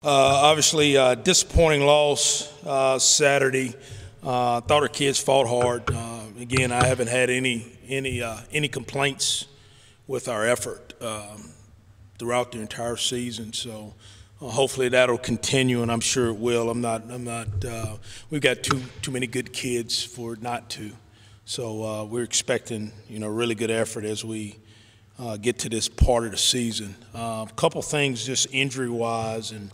Obviously, disappointing loss Saturday. Thought our kids fought hard. Again, I haven't had any complaints with our effort throughout the entire season. So hopefully that'll continue, and I'm sure it will. We've got too many good kids for it not to. So we're expecting, really good effort as we get to this part of the season. A couple things just injury-wise, and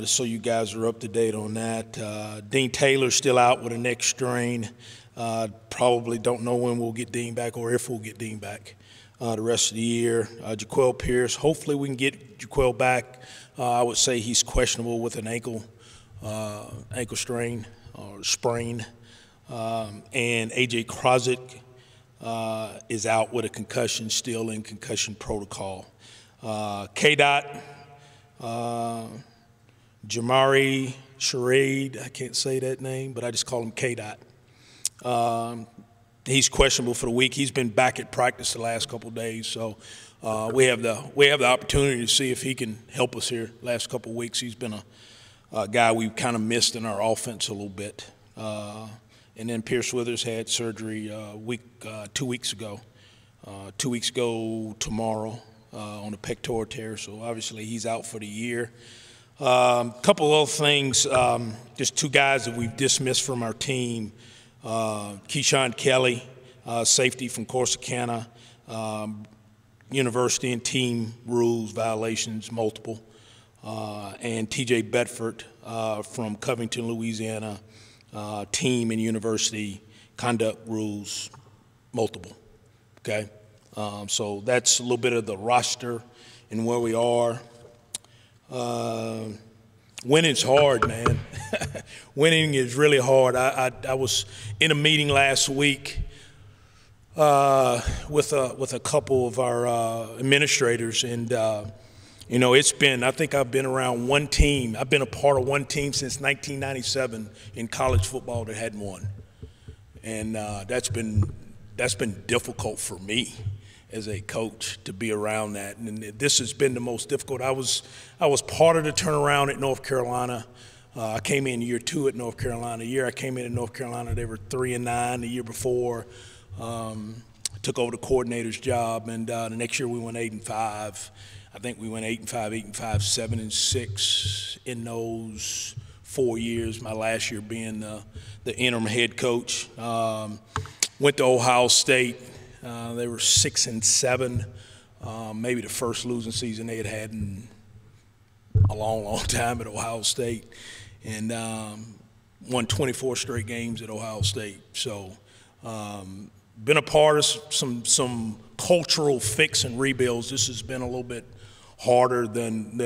just so you guys are up to date on that. Dean Taylor's still out with a neck strain. Probably don't know when we'll get Dean back or if we'll get Dean back the rest of the year. Jaquel Pierce, hopefully we can get Jaquel back. I would say he's questionable with an ankle strain or sprain. And A.J. Krozik is out with a concussion, still in concussion protocol. K-Dot, Jamari Charade, I can't say that name, but I just call him K-Dot. He's questionable for the week. He's been back at practice the last couple of days, so we have the opportunity to see if he can help us here last couple of weeks. He's been a guy we've kind of missed in our offense a little bit. And then Pierce Withers had surgery 2 weeks ago. 2 weeks ago tomorrow on a pectoral tear, so obviously he's out for the year. Couple other things, just two guys that we've dismissed from our team. Keyshawn Kelly, safety from Corsicana, university and team rules violations, multiple. And T.J. Bedford from Covington, Louisiana, team and university conduct rules, multiple, okay? So that's a little bit of the roster and where we are. Winning's hard, man. Winning is really hard. I was in a meeting last week with a couple of our administrators, and it's been, I think I've been around one team. I've been a part of one team since 1997 in college football that hadn't won, and that's been difficult for me as a coach to be around that, and this has been the most difficult. I was part of the turnaround at North Carolina. I came in year 2 at North Carolina. The year I came in at North Carolina, they were 3-9. The year before, took over the coordinator's job, and the next year we went 8-5. I think we went 8-5, 7-6 in those 4 years. My last year being the interim head coach. Went to Ohio State. They were 6-7, maybe the first losing season they had in a long time at Ohio State, and won 24 straight games at Ohio State. So been a part of some cultural fix and rebuilds. This has been a little bit harder than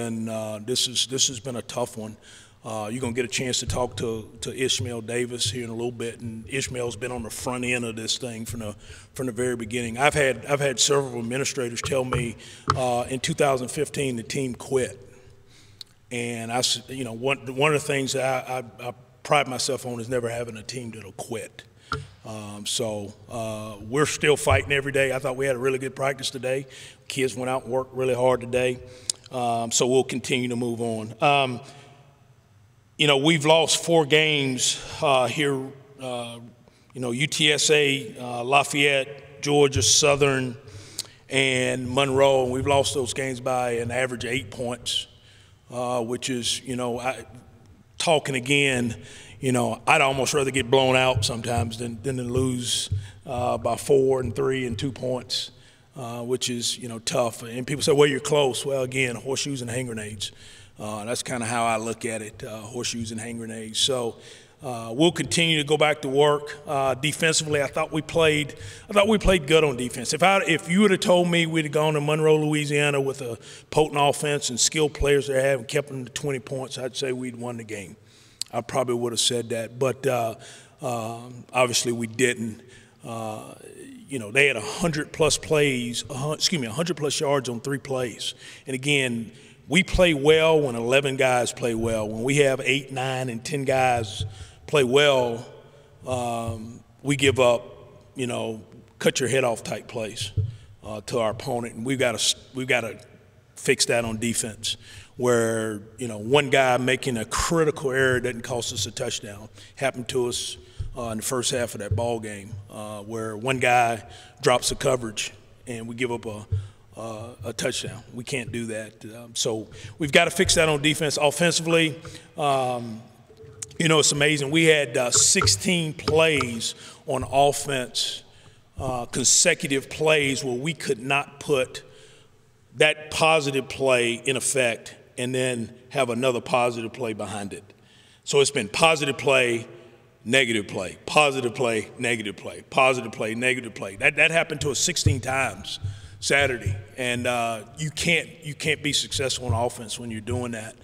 this has been a tough one. You're going to get a chance to talk to Ishmael Davis here in a little bit, and Ishmael's been on the front end of this thing from the very beginning. I've had several administrators tell me in 2015 the team quit, and one of the things that I pride myself on is never having a team that'll quit. So we're still fighting every day. I thought we had a really good practice today. Kids went out and worked really hard today, so we'll continue to move on. We've lost 4 games here, UTSA, Lafayette, Georgia, Southern, and Monroe. And we've lost those games by an average of 8 points, which is, talking again, I'd almost rather get blown out sometimes than to lose by 4 and 3 and 2 points, which is, tough. And people say, well, you're close. Well, again, horseshoes and hand grenades. That's kind of how I look at it, horseshoes and hand grenades. So we'll continue to go back to work. Defensively, I thought we played good on defense. If you would have told me we'd have gone to Monroe, Louisiana with a potent offense and skilled players they have and kept them to 20 points, I'd say we'd won the game. I probably would have said that, but obviously we didn't. They had 100-plus plays, 100-plus yards on 3 plays, and again, we play well when 11 guys play well. When we have 8, 9, and 10 guys play well, we give up, cut your head off type plays to our opponent, and we've got to fix that on defense. where, one guy making a critical error doesn't cost us a touchdown. Happened to us in the first half of that ball game, where one guy drops a coverage and we give up a touchdown. We can't do that. So we've got to fix that on defense. Offensively, it's amazing. We had 16 plays on offense, consecutive plays where we could not put that positive play in effect and then have another positive play behind it. So it's been positive play, negative play, positive play, negative play, positive play, negative play. That happened to us 16 times Saturday, and you can't be successful on offense when you're doing that.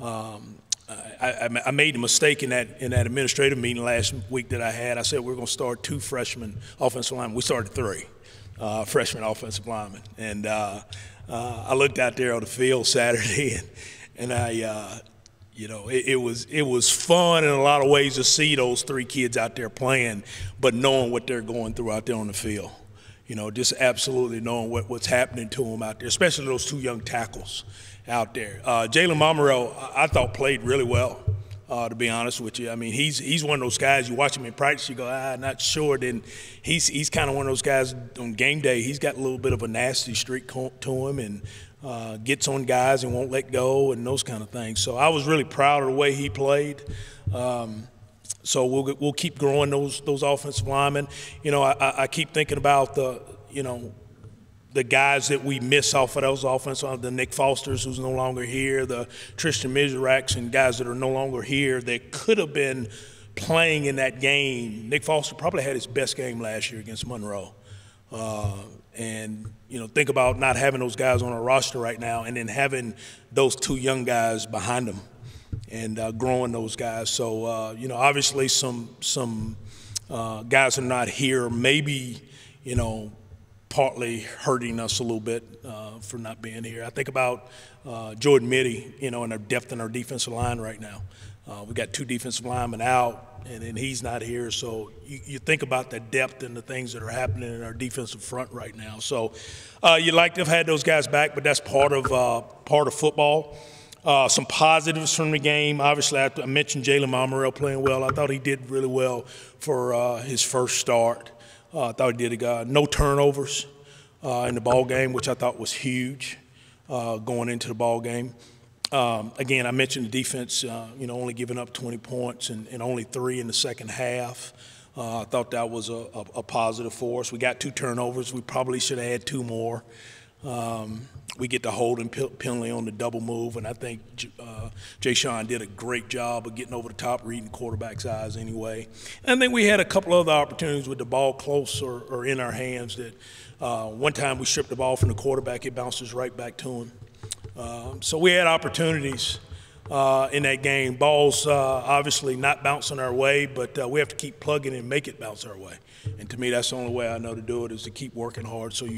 I made a mistake in that administrative meeting last week that I had. I said we're going to start 2 freshman offensive linemen. We started 3 freshman offensive linemen, and I looked out there on the field Saturday, and I. It was fun in a lot of ways to see those 3 kids out there playing, but knowing what they're going through out there on the field. Just absolutely knowing what's happening to them out there, especially those 2 young tackles out there. Jalen Momorell, I thought played really well, to be honest with you. I mean, he's one of those guys, you watch him in practice, you go, not sure. Then he's kind of one of those guys on game day. He's got a little bit of a nasty streak to him, and gets on guys and won't let go and those kind of things. So I was really proud of the way he played. So we'll keep growing those offensive linemen. I keep thinking about the guys that we miss off of those offensive, the Nick Fosters, who's no longer here, the Tristan Mizraks, and guys that are no longer here that could have been playing in that game. Nick Foster probably had his best game last year against Monroe. And think about not having those guys on our roster right now, and then having those 2 young guys behind them, and growing those guys. So obviously some guys are not here, maybe partly hurting us a little bit for not being here. I think about Jordan Mitty, and our depth in our defensive line right now. We got 2 defensive linemen out, and then he's not here. So you think about the depth and the things that are happening in our defensive front right now. So you'd like to have had those guys back, but that's part of football. Some positives from the game. Obviously, I mentioned Jalen Momorell playing well. I thought he did really well for his first start. I thought he did no turnovers in the ball game, which I thought was huge going into the ball game. Again, I mentioned the defense, only giving up 20 points and only 3 in the second half. I thought that was a positive for us. We got 2 turnovers. We probably should have had 2 more. We get the holding penalty on the double move, and I think Jay Sean did a great job of getting over the top, reading the quarterback's eyes anyway. And I think we had a couple other opportunities with the ball close or in our hands that one time we stripped the ball from the quarterback, it bounces right back to him. So we had opportunities in that game. Balls obviously not bouncing our way, but we have to keep plugging and make it bounce our way. And to me, that's the only way I know to do it, is to keep working hard so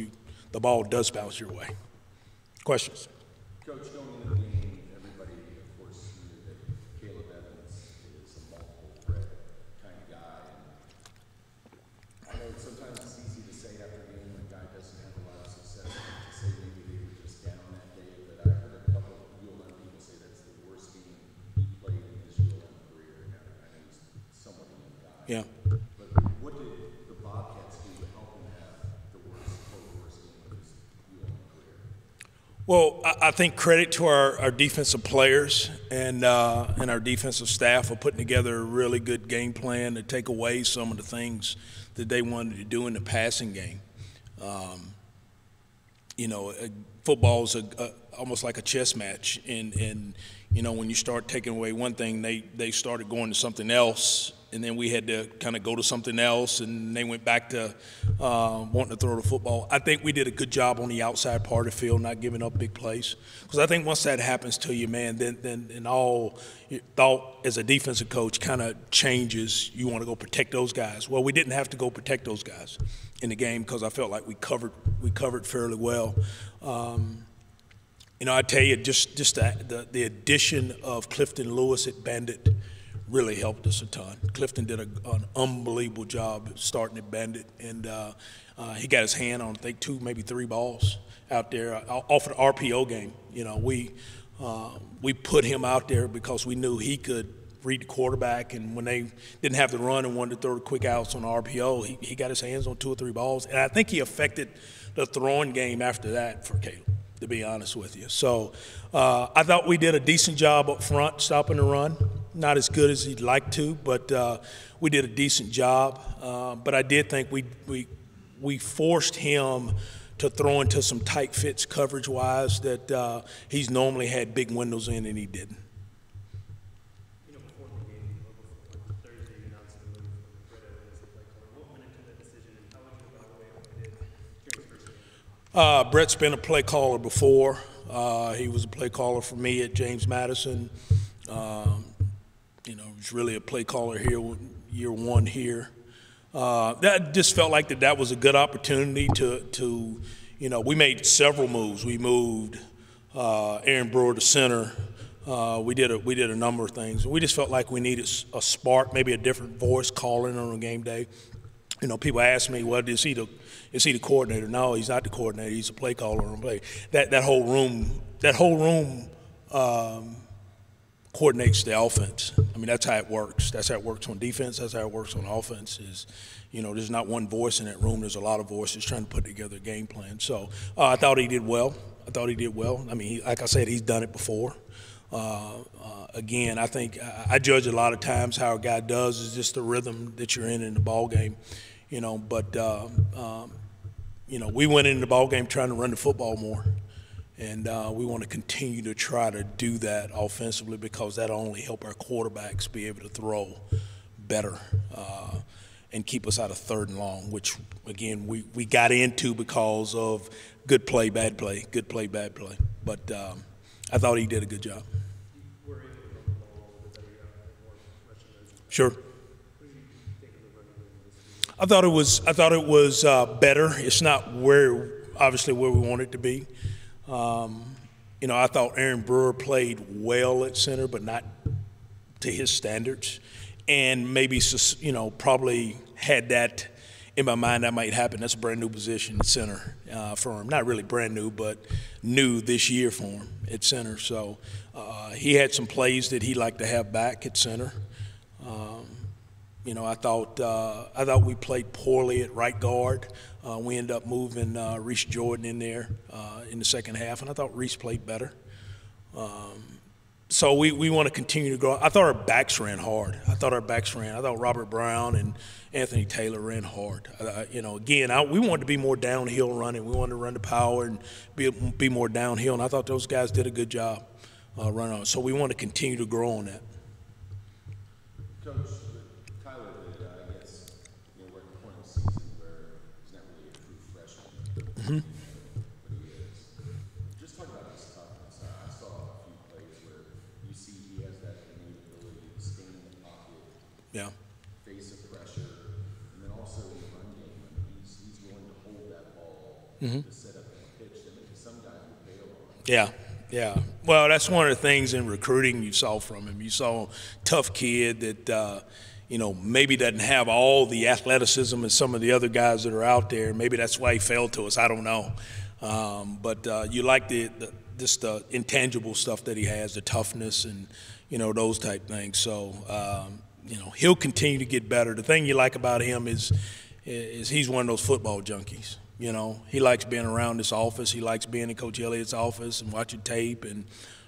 the ball does bounce your way. Questions? Coach, going into the game, everybody, of course, knew that Caleb Evans is a multiple threat kind of guy. I know sometimes it's easy to say after a game when a guy doesn't have a lot of success, to say maybe they were just down that day, but I heard a couple of ULM people say that's the worst game he played in his ULM career. I know he's somewhat a young guy. Yeah. But what did the Bobcats do to help him have the worst game of his ULM career? Well, I think credit to our defensive players and our defensive staff for putting together a really good game plan to take away some of the things that they wanted to do in the passing game. Football is almost like a chess match, and when you start taking away one thing, they started going to something else, and then we had to kind of go to something else, and they went back to wanting to throw the football. I think we did a good job on the outside part of the field, not giving up big plays. Because I think once that happens to you, man, then all your thought as a defensive coach kind of changes. You want to go protect those guys. Well, we didn't have to go protect those guys in the game because I felt like we covered fairly well. I tell you, just the addition of Clifton Lewis at Bandit really helped us a ton. Clifton did an unbelievable job starting at Bandit, and he got his hand on, I think, 2, maybe 3 balls out there off of the RPO game. We we put him out there because we knew he could read the quarterback, and when they didn't have the run and wanted to throw the quick outs on the RPO, he got his hands on 2 or 3 balls. And I think he affected the throwing game after that for Caleb, to be honest with you. So I thought we did a decent job up front stopping the run. Not as good as he'd like to, but we did a decent job. But I did think we forced him to throw into some tight fits coverage-wise that he's normally had big windows in, and he didn't. You know, before the game, or before Thursday, you announced the move from Brett Evans to play caller. What went into that decision, and how would you evaluate what he did during his first game? Brett's been a play caller before. He was a play caller for me at James Madison. You know, he was really a play caller here, year one here. That just felt like that was a good opportunity to, you know, we made several moves. We moved Aaron Brewer to center. We did a number of things. We just felt like we needed a spark, maybe a different voice calling on a game day. You know, people ask me, well, is he the coordinator? No, he's not the coordinator. He's a play caller on play. That whole room coordinates the offense. I mean, that's how it works. That's how it works on defense. That's how it works on offense. Is, you know, there's not one voice in that room. There's a lot of voices trying to put together a game plan. So I thought he did well. I mean, like I said, he's done it before. Again, I think I judge a lot of times how a guy does is just the rhythm that you're in the ball game. You know, but you know, we went into the ball game trying to run the football more. And we want to continue to try to do that offensively because that'll only help our quarterbacks be able to throw better and keep us out of 3rd and long, which, again, we got into because of good play, bad play, good play, bad play. But I thought he did a good job. You were able to run the ball a little bit better, more rushing those. Sure. What do you think of the running game? I thought it was better. It's not obviously where we want it to be. You know, I thought Aaron Brewer played well at center, but not to his standards. And maybe, you know, probably had that in my mind that might happen. That's a brand new position at center for him. Not really brand new, but new this year for him at center. So he had some plays that he'd like to have back at center. You know, I thought we played poorly at right guard. We ended up moving Reese Jordan in there in the second half, and I thought Reese played better. So we want to continue to grow. I thought our backs ran hard. I thought Robert Brown and Anthony Taylor ran hard. You know, again, we wanted to be more downhill running. We wanted to run the power and be more downhill, and I thought those guys did a good job running on. So we want to continue to grow on that. Coach, Tyler, I guess, you know, we're at the point of the season where he's not really a true freshman, but he is. Just talk about his toughness. I saw a few plays where you see he has that innate ability to stand in the pocket, face of pressure, and then also in the run game. I mean, he's willing to hold that ball to set up a pitch that maybe some guys would bail on. Yeah. Well, that's one of the things in recruiting you saw from him. You saw a tough kid that, you know, maybe doesn't have all the athleticism as some of the other guys that are out there. Maybe that's why he fell to us. I don't know. But you like the intangible stuff that he has, the toughness and, you know, those type things. So, you know, he'll continue to get better. The thing you like about him is he's one of those football junkies. You know, he likes being around this office. He likes being in Coach Elliott's office and watching tape and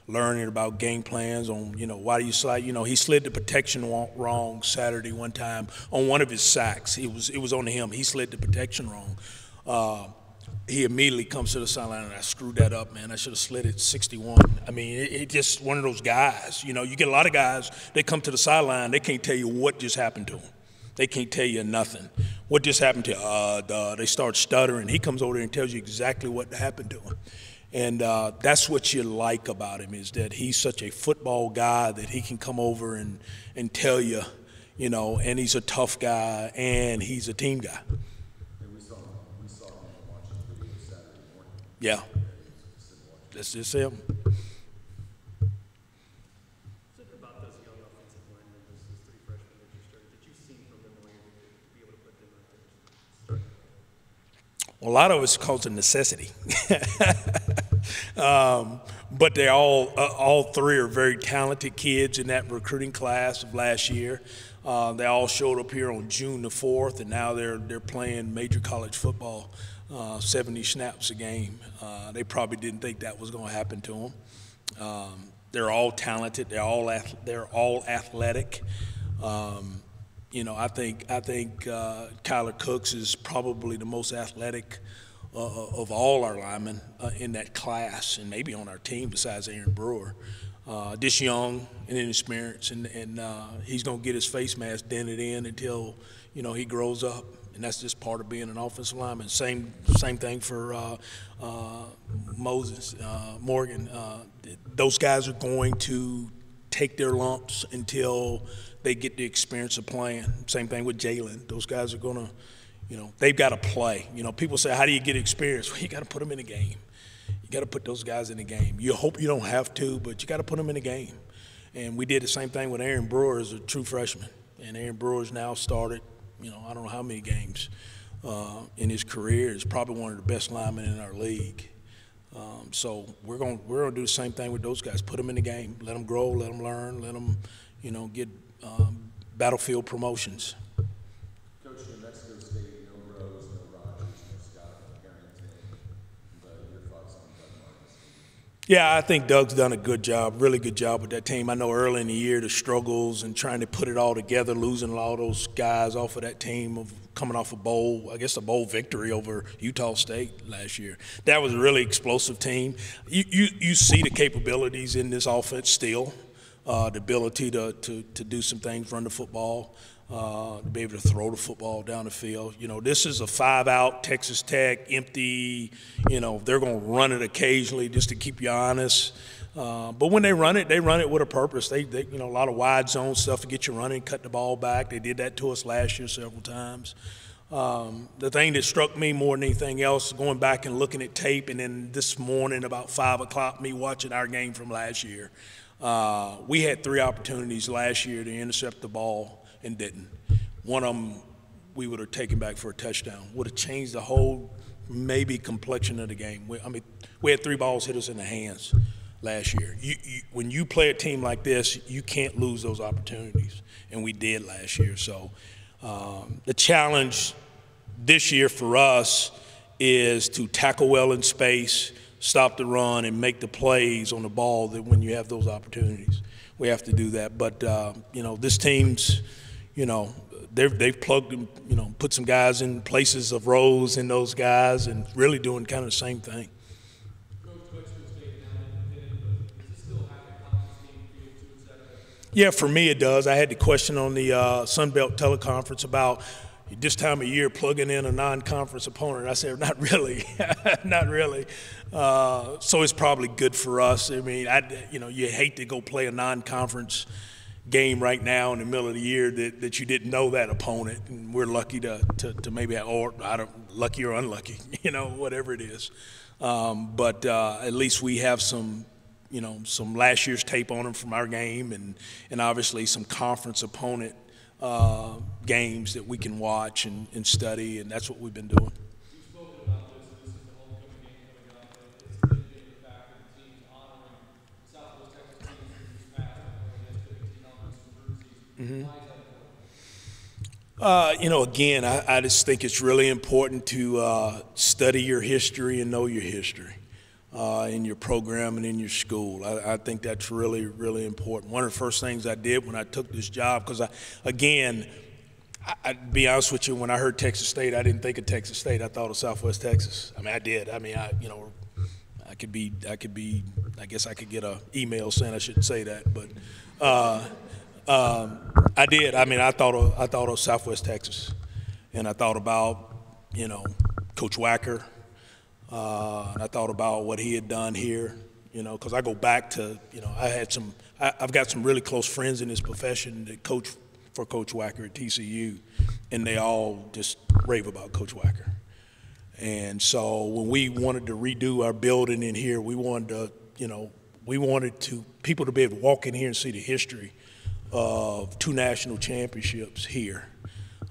learning about game plans on, you know, why do you slide. You know, he slid the protection wrong Saturday one time on one of his sacks. It was on him. He slid the protection wrong. He immediately comes to the sideline, and I screwed that up, man. I should have slid it 61. I mean, it's just one of those guys. You know, you get a lot of guys, they come to the sideline, they can't tell you what just happened to them. They can't tell you nothing. What just happened to you? They start stuttering. He comes over there and tells you exactly what happened to him. And that's what you like about him, is that he's such a football guy that he can come over and tell you, you know, and he's a tough guy and he's a team guy. And we saw him watching the video Saturday morning. Yeah. That's just him. About those young offensive linemen, those 3 freshmen that you started, did you see from them where you to be able to put them out there? Well, a lot of it's cause of necessity. but they all three are very talented kids in that recruiting class of last year. They all showed up here on June the 4th, and now they're playing major college football, 70 snaps a game. They probably didn't think that was going to happen to them. They're all talented. They're all athletic. You know, I think Kyler Cooks is probably the most athletic of all our linemen in that class, and maybe on our team besides Aaron Brewer. This young and inexperienced, and he's going to get his face mask dented in until, you know, he grows up, and that's just part of being an offensive lineman. Same thing for Morgan. Those guys are going to take their lumps until they get the experience of playing. Same thing with Jalen. Those guys are going to, you know, they've got to play. You know, people say, how do you get experience? Well, you got to put them in a game. You got to put those guys in the game. You hope you don't have to, but you got to put them in the game. And we did the same thing with Aaron Brewer as a true freshman. And Aaron Brewer's now started, you know, I don't know how many games in his career. He's probably one of the best linemen in our league. So we're going to do the same thing with those guys. Put them in the game. Let them grow. Let them learn. Let them, you know, get battlefield promotions. Coach, New Mexico State, no Rose, no Rogers, no Scott, no Harrington. But your thoughts on Doug Marcus? Yeah, I think Doug's done a good job, really good job with that team. I know early in the year the struggles and trying to put it all together, losing all those guys off of that team, of coming off a bowl victory over Utah State last year. That was a really explosive team. You see the capabilities in this offense still. The ability to do some things, run the football, to be able to throw the football down the field. You know, this is a 5-out Texas Tech, empty, you know, they're going to run it occasionally just to keep you honest. But when they run it with a purpose. They you know, a lot of wide zone stuff to get you running, cut the ball back. They did that to us last year several times. The thing that struck me more than anything else, going back and looking at tape, and then this morning about 5 o'clock, me watching our game from last year. We had 3 opportunities last year to intercept the ball and didn't. One of them we would have taken back for a touchdown. Would have changed the whole maybe complexion of the game. We had 3 balls hit us in the hands last year. When you play a team like this, you can't lose those opportunities, and we did last year. So the challenge this year for us is to tackle well in space, stop the run, and make the plays on the ball that when you have those opportunities. We have to do that. But, you know, this team's, you know, they've plugged, you know, put some guys in places of roles in those guys and really doing kind of the same thing. Yeah, for me it does. I had the question on the Sun Belt teleconference about this time of year plugging in a non-conference opponent. I said, not really, not really. So it's probably good for us. I mean, you know, you hate to go play a non-conference game right now in the middle of the year that you didn't know that opponent, and we're lucky to maybe have, or I don't, lucky or unlucky, you know, whatever it is. But at least we have some, you know, some last year's tape on them from our game, and obviously some conference opponent games that we can watch and study, and that's what we've been doing. You've spoken about this, and this is the homecoming game coming up. It's significant the fact that the team's honoring Southwest Texas teams in this past, and has 15 numbers and jerseys. Why is that important? You know, again, I just think it's really important to study your history and know your history in your program and in your school. I think that's really, really important. One of the first things I did when I took this job, because I'd be honest with you, when I heard Texas State, I didn't think of Texas State. I thought of Southwest Texas. I mean, I did. I mean, you know, I guess I could get an email saying I shouldn't say that, but I did. I mean, I thought of Southwest Texas, and I thought about, you know, Coach Wacker, and I thought about what he had done here, you know, because I go back to, you know, I've got some really close friends in this profession that coach for Coach Wacker at TCU, and they all just rave about Coach Wacker. And so when we wanted to redo our building in here, we wanted to, you know, people to be able to walk in here and see the history of 2 national championships here.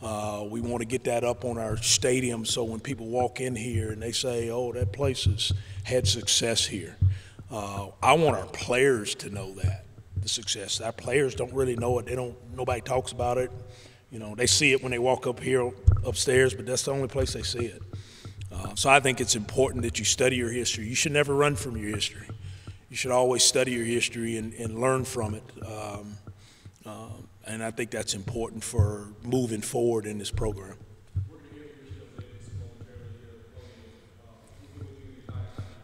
We want to get that up on our stadium so when people walk in here and they say, oh, that place has had success here. I want our players to know that, the success. Our players don't really know it. Nobody talks about it. You know, they see it when they walk up here upstairs, but that's the only place they see it. So I think it's important that you study your history. You should never run from your history. You should always study your history and learn from it. And I think that's important for moving forward in this program.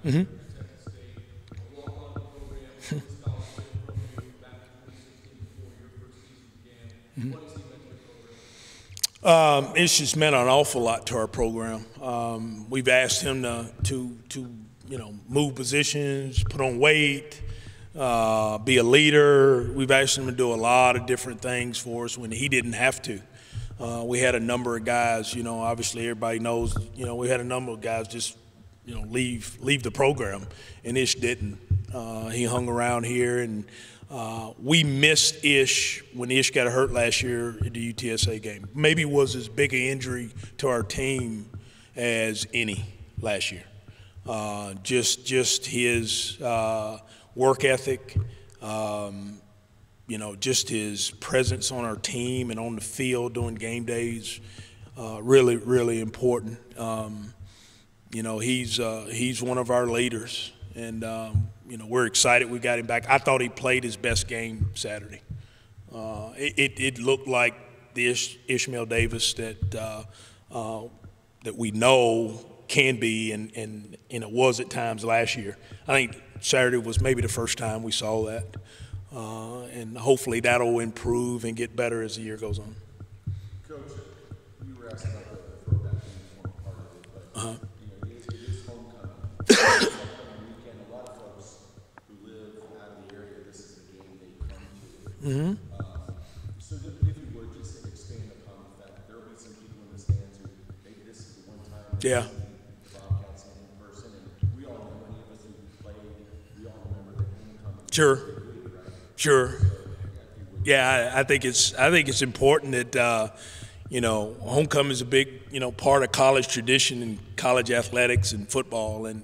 Mm-hmm. It's just meant an awful lot to our program. We've asked him to move positions, put on weight, be a leader. We've asked him to do a lot of different things for us when he didn't have to. We had a number of guys, obviously everybody knows, we had a number of guys just, leave the program, and Ish didn't. He hung around here, and we missed Ish when Ish got hurt last year at the UTSA game. Maybe it was as big an injury to our team as any last year. Just his work ethic, just his presence on our team and on the field during game days, really, really important. He's one of our leaders, and we're excited we got him back. I thought he played his best game Saturday. It looked like the Ishmael Davis that we know can be, and it was at times last year. I think Saturday was maybe the first time we saw that, and hopefully that'll improve and get better as the year goes on. Coach, you were asked about the throwback uniform part of it, but it is homecoming. Weekend, a lot of folks who live out of the area, this is the game they come to. Mm-hmm. So if you would just expand upon the fact there will be some people in the stands who maybe this is the one time Yeah. the Bobcats in person, and we all know many of us who played, we all remember the homecoming. Sure. Big league, right? Sure. So, if you would, Yeah, I think it's important that homecoming is a big part of college tradition and college athletics and football, and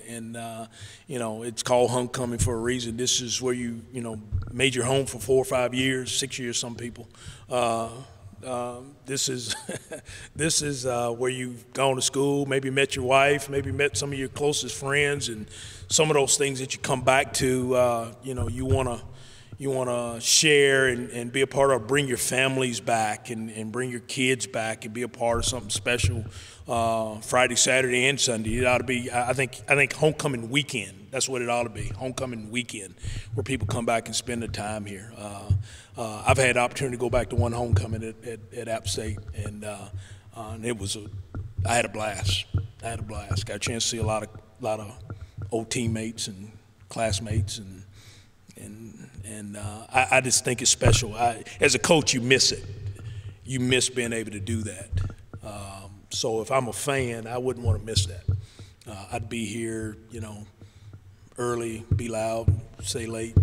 it's called homecoming for a reason. This is where you made your home for 4 or 5 years, 6 years, some people. This is this is where you've gone to school, maybe met your wife, maybe met some of your closest friends, and some of those things that you come back to. You want to share and be a part of, bring your families back and bring your kids back and be a part of something special Friday, Saturday, and Sunday. It ought to be, I think homecoming weekend. That's what it ought to be, homecoming weekend, where people come back and spend the time here. I've had the opportunity to go back to one homecoming at App State, and I had a blast. Got a chance to see a lot of old teammates and classmates, and I just think it's special. As a coach, you miss it. You miss being able to do that. So if I'm a fan, I wouldn't want to miss that. I'd be here, early, be loud, stay late.